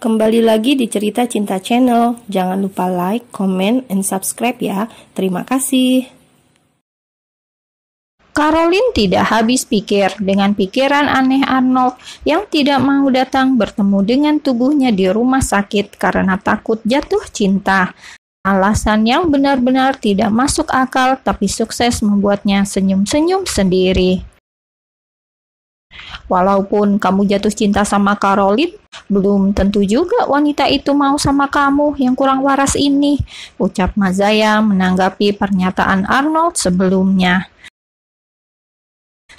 Kembali lagi di Cerita Cinta Channel. Jangan lupa like, comment, and subscribe ya. Terima kasih. Caroline tidak habis pikir dengan pikiran aneh Arnold yang tidak mau datang bertemu dengan tubuhnya di rumah sakit karena takut jatuh cinta. Alasan yang benar-benar tidak masuk akal tapi sukses membuatnya senyum-senyum sendiri. Walaupun kamu jatuh cinta sama Caroline, belum tentu juga wanita itu mau sama kamu yang kurang waras ini, ucap Mazaya menanggapi pernyataan Arnold sebelumnya.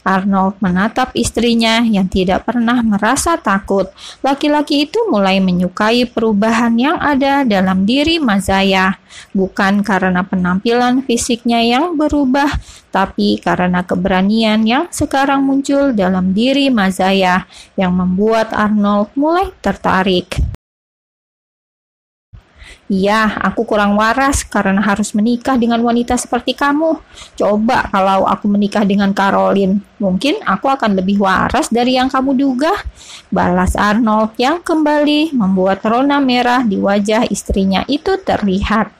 Arnold menatap istrinya yang tidak pernah merasa takut. Laki-laki itu mulai menyukai perubahan yang ada dalam diri Mazaya, bukan karena penampilan fisiknya yang berubah, tapi karena keberanian yang sekarang muncul dalam diri Mazaya yang membuat Arnold mulai tertarik. Iya, aku kurang waras karena harus menikah dengan wanita seperti kamu. Coba kalau aku menikah dengan Caroline, mungkin aku akan lebih waras dari yang kamu duga. Balas Arnold yang kembali membuat rona merah di wajah istrinya itu terlihat.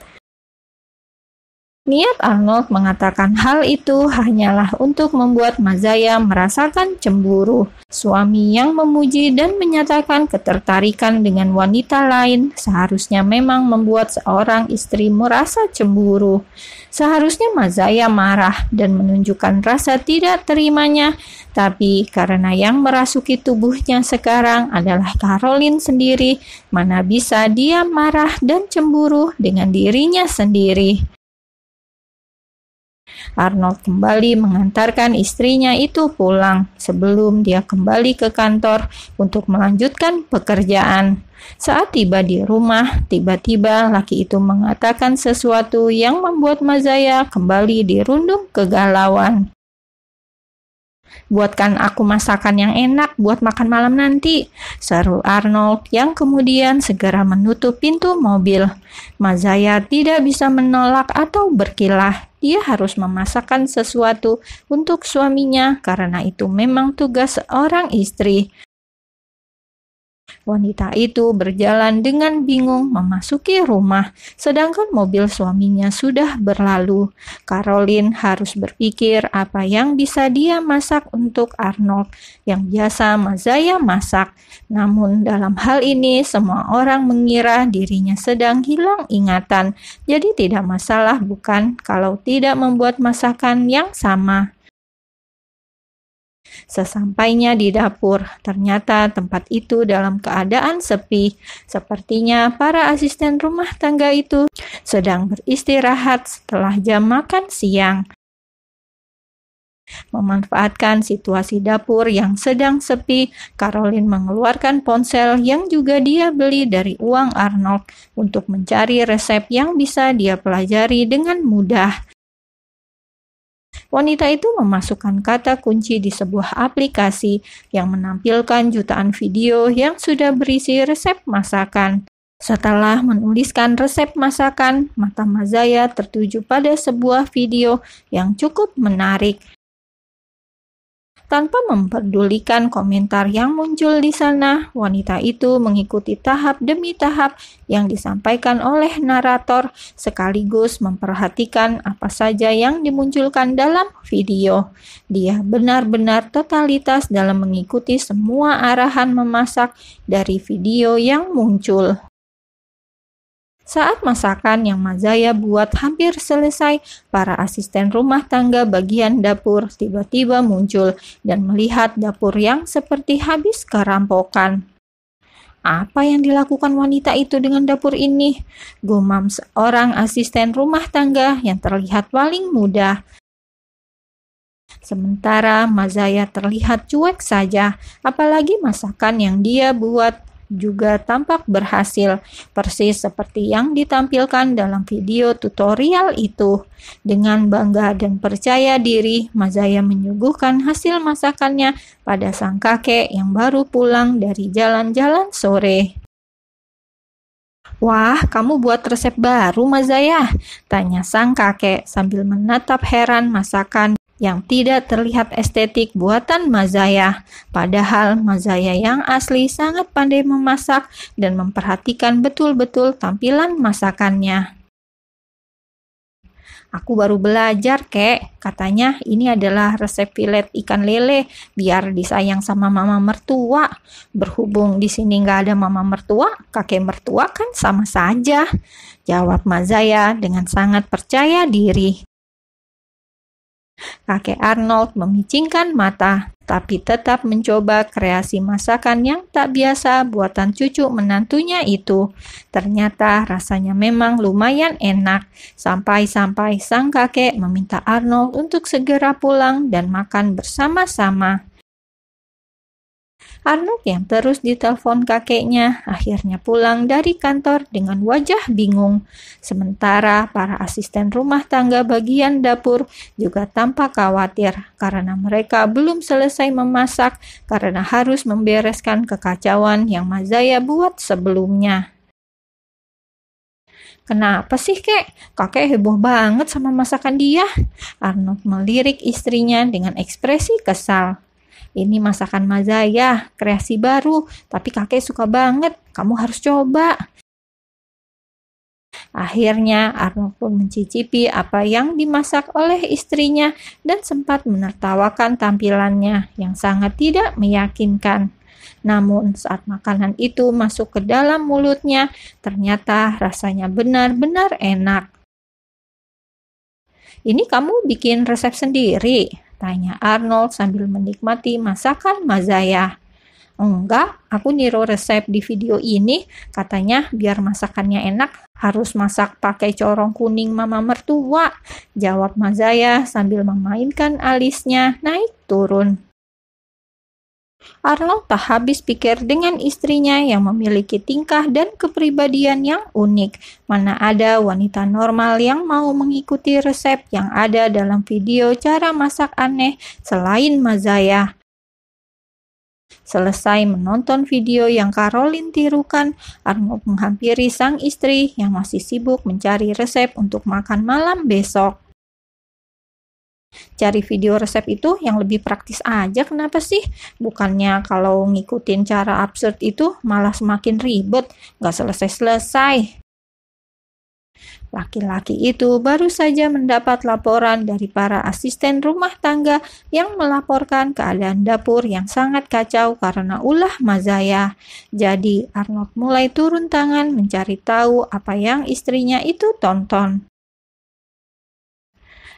Niat Arnold mengatakan hal itu hanyalah untuk membuat Mazaya merasakan cemburu. Suami yang memuji dan menyatakan ketertarikan dengan wanita lain seharusnya memang membuat seorang istri merasa cemburu. Seharusnya Mazaya marah dan menunjukkan rasa tidak terimanya, tapi karena yang merasuki tubuhnya sekarang adalah Caroline sendiri, mana bisa dia marah dan cemburu dengan dirinya sendiri. Arnold kembali mengantarkan istrinya itu pulang sebelum dia kembali ke kantor untuk melanjutkan pekerjaan. Saat tiba di rumah, tiba-tiba laki itu mengatakan sesuatu yang membuat Mazaya kembali dirundung kegalauan. Buatkan aku masakan yang enak buat makan malam nanti, seru Arnold yang kemudian segera menutup pintu mobil. Mazaya tidak bisa menolak atau berkilah. Dia harus memasakkan sesuatu untuk suaminya karena itu memang tugas seorang istri. Wanita itu berjalan dengan bingung memasuki rumah, sedangkan mobil suaminya sudah berlalu. Caroline harus berpikir apa yang bisa dia masak untuk Arnold, yang biasa Mazaya masak. Namun dalam hal ini semua orang mengira dirinya sedang hilang ingatan, jadi tidak masalah bukan kalau tidak membuat masakan yang sama. Sesampainya di dapur, ternyata tempat itu dalam keadaan sepi. Sepertinya para asisten rumah tangga itu sedang beristirahat setelah jam makan siang. Memanfaatkan situasi dapur yang sedang sepi, Caroline mengeluarkan ponsel yang juga dia beli dari uang Arnold untuk mencari resep yang bisa dia pelajari dengan mudah. Wanita itu memasukkan kata kunci di sebuah aplikasi yang menampilkan jutaan video yang sudah berisi resep masakan. Setelah menuliskan resep masakan, mata Mazaya tertuju pada sebuah video yang cukup menarik. Tanpa memperdulikan komentar yang muncul di sana, wanita itu mengikuti tahap demi tahap yang disampaikan oleh narator, sekaligus memperhatikan apa saja yang dimunculkan dalam video. Dia benar-benar totalitas dalam mengikuti semua arahan memasak dari video yang muncul. Saat masakan yang Mazaya buat hampir selesai, para asisten rumah tangga bagian dapur tiba-tiba muncul dan melihat dapur yang seperti habis kerampokan. Apa yang dilakukan wanita itu dengan dapur ini? Gumam seorang asisten rumah tangga yang terlihat paling muda. Sementara Mazaya terlihat cuek saja, apalagi masakan yang dia buat juga tampak berhasil, persis seperti yang ditampilkan dalam video tutorial itu. Dengan bangga dan percaya diri, Mazaya menyuguhkan hasil masakannya pada sang kakek yang baru pulang dari jalan-jalan sore. Wah, kamu buat resep baru, Mazaya? Tanya sang kakek sambil menatap heran masakan yang tidak terlihat estetik buatan Mazaya. Padahal Mazaya yang asli sangat pandai memasak dan memperhatikan betul-betul tampilan masakannya. Aku baru belajar, Kek. Katanya ini adalah resep filet ikan lele biar disayang sama mama mertua. Berhubung di sini nggak ada mama mertua, kakek mertua kan sama saja, jawab Mazaya dengan sangat percaya diri. Kakek Arnold memicingkan mata, tapi tetap mencoba kreasi masakan yang tak biasa buatan cucu menantunya itu. Ternyata rasanya memang lumayan enak, sampai-sampai sang kakek meminta Arnold untuk segera pulang dan makan bersama-sama. Arnold yang terus ditelepon kakeknya akhirnya pulang dari kantor dengan wajah bingung. Sementara para asisten rumah tangga bagian dapur juga tampak khawatir karena mereka belum selesai memasak karena harus membereskan kekacauan yang Mazaya buat sebelumnya. Kenapa sih, Kek? Kakek heboh banget sama masakan dia. Arnold melirik istrinya dengan ekspresi kesal. Ini masakan Mazaya, kreasi baru, tapi kakek suka banget. Kamu harus coba. Akhirnya Arnold pun mencicipi apa yang dimasak oleh istrinya dan sempat menertawakan tampilannya yang sangat tidak meyakinkan. Namun saat makanan itu masuk ke dalam mulutnya, ternyata rasanya benar-benar enak. Ini kamu bikin resep sendiri? Tanya Arnold sambil menikmati masakan Mazaya. Enggak, aku niru resep di video ini. Katanya biar masakannya enak harus masak pakai corong kuning mama mertua, jawab Mazaya sambil memainkan alisnya naik turun. Arnold tak habis pikir dengan istrinya yang memiliki tingkah dan kepribadian yang unik. Mana ada wanita normal yang mau mengikuti resep yang ada dalam video cara masak aneh selain Mazaya. Selesai menonton video yang Caroline tirukan, Arnold menghampiri sang istri yang masih sibuk mencari resep untuk makan malam besok. Cari video resep itu yang lebih praktis aja, kenapa sih? Bukannya kalau ngikutin cara absurd itu malah semakin ribet, gak selesai-selesai. Laki-laki itu baru saja mendapat laporan dari para asisten rumah tangga yang melaporkan keadaan dapur yang sangat kacau karena ulah Mazaya. Jadi Arnold mulai turun tangan mencari tahu apa yang istrinya itu tonton.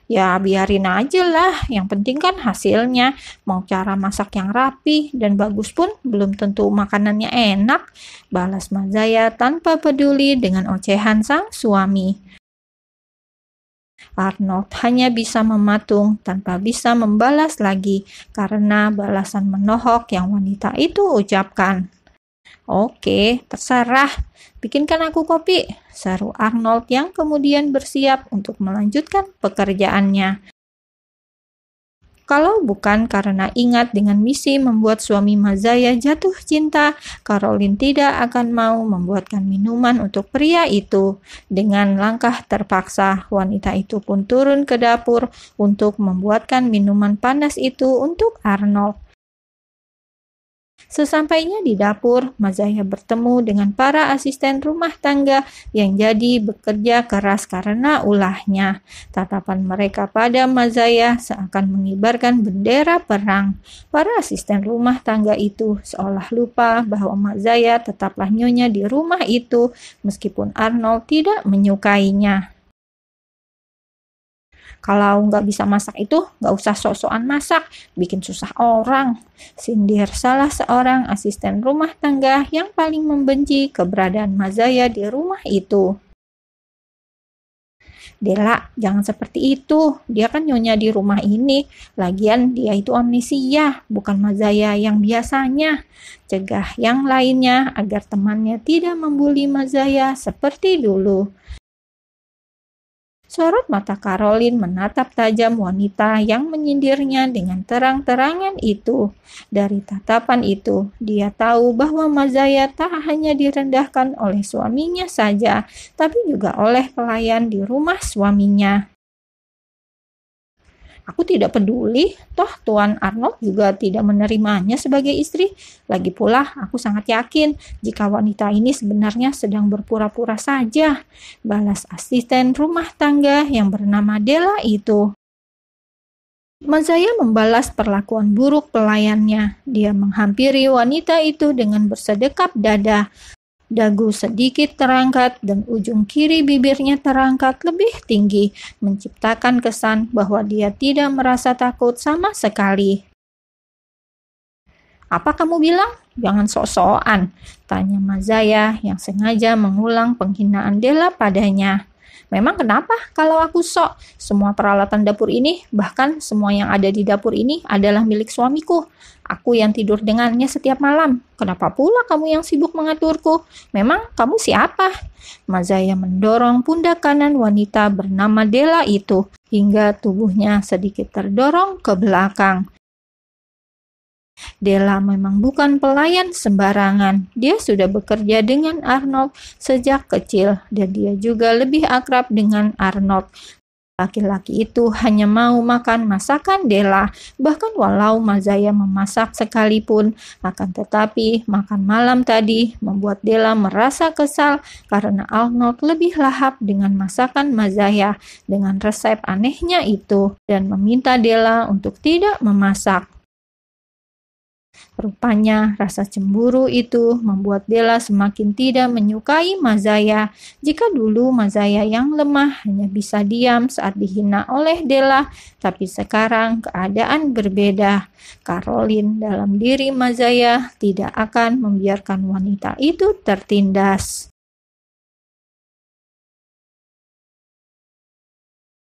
Ya biarin aja lah, yang penting kan hasilnya. Mau cara masak yang rapi dan bagus pun belum tentu makanannya enak, balas Mazaya tanpa peduli dengan ocehan sang suami. Arnold hanya bisa mematung tanpa bisa membalas lagi karena balasan menohok yang wanita itu ucapkan. Oke, terserah. Bikinkan aku kopi, seru Arnold yang kemudian bersiap untuk melanjutkan pekerjaannya. Kalau bukan karena ingat dengan misi membuat suami Mazaya jatuh cinta, Caroline tidak akan mau membuatkan minuman untuk pria itu. Dengan langkah terpaksa, wanita itu pun turun ke dapur untuk membuatkan minuman panas itu untuk Arnold. Sesampainya di dapur, Mazaya bertemu dengan para asisten rumah tangga yang jadi bekerja keras karena ulahnya. Tatapan mereka pada Mazaya seakan mengibarkan bendera perang. Para asisten rumah tangga itu seolah lupa bahwa Mazaya tetaplah nyonya di rumah itu meskipun Arnold tidak menyukainya. Kalau nggak bisa masak itu, nggak usah sok-sokan masak, bikin susah orang. Sindir salah seorang asisten rumah tangga yang paling membenci keberadaan Mazaya di rumah itu. Dela, jangan seperti itu. Dia kan nyonya di rumah ini. Lagian dia itu amnesia, bukan Mazaya yang biasanya. Cegah yang lainnya agar temannya tidak membuli Mazaya seperti dulu. Sorot mata Caroline menatap tajam wanita yang menyindirnya dengan terang-terangan itu. Dari tatapan itu, dia tahu bahwa Mazaya tak hanya direndahkan oleh suaminya saja, tapi juga oleh pelayan di rumah suaminya. Aku tidak peduli, toh Tuan Arnold juga tidak menerimanya sebagai istri. Lagi pula, aku sangat yakin jika wanita ini sebenarnya sedang berpura-pura saja, balas asisten rumah tangga yang bernama Della itu. Mazaya membalas perlakuan buruk pelayannya. Dia menghampiri wanita itu dengan bersedekap dada. Dagu sedikit terangkat dan ujung kiri bibirnya terangkat lebih tinggi, menciptakan kesan bahwa dia tidak merasa takut sama sekali. "Apa kamu bilang? Jangan sok-sokan," tanya Mazaya yang sengaja mengulang penghinaan Della padanya. "Memang kenapa kalau aku sok? Semua peralatan dapur ini, bahkan semua yang ada di dapur ini adalah milik suamiku. Aku yang tidur dengannya setiap malam. Kenapa pula kamu yang sibuk mengaturku? Memang kamu siapa?" Mazaya mendorong pundak kanan wanita bernama Della itu hingga tubuhnya sedikit terdorong ke belakang. Della memang bukan pelayan sembarangan. Dia sudah bekerja dengan Arnold sejak kecil dan dia juga lebih akrab dengan Arnold. Laki-laki itu hanya mau makan masakan Della, bahkan walau Mazaya memasak sekalipun. Akan tetapi, makan malam tadi membuat Della merasa kesal karena Arnold lebih lahap dengan masakan Mazaya dengan resep anehnya itu dan meminta Della untuk tidak memasak. Rupanya rasa cemburu itu membuat Della semakin tidak menyukai Mazaya. Jika dulu Mazaya yang lemah hanya bisa diam saat dihina oleh Della, tapi sekarang keadaan berbeda. Caroline dalam diri Mazaya tidak akan membiarkan wanita itu tertindas.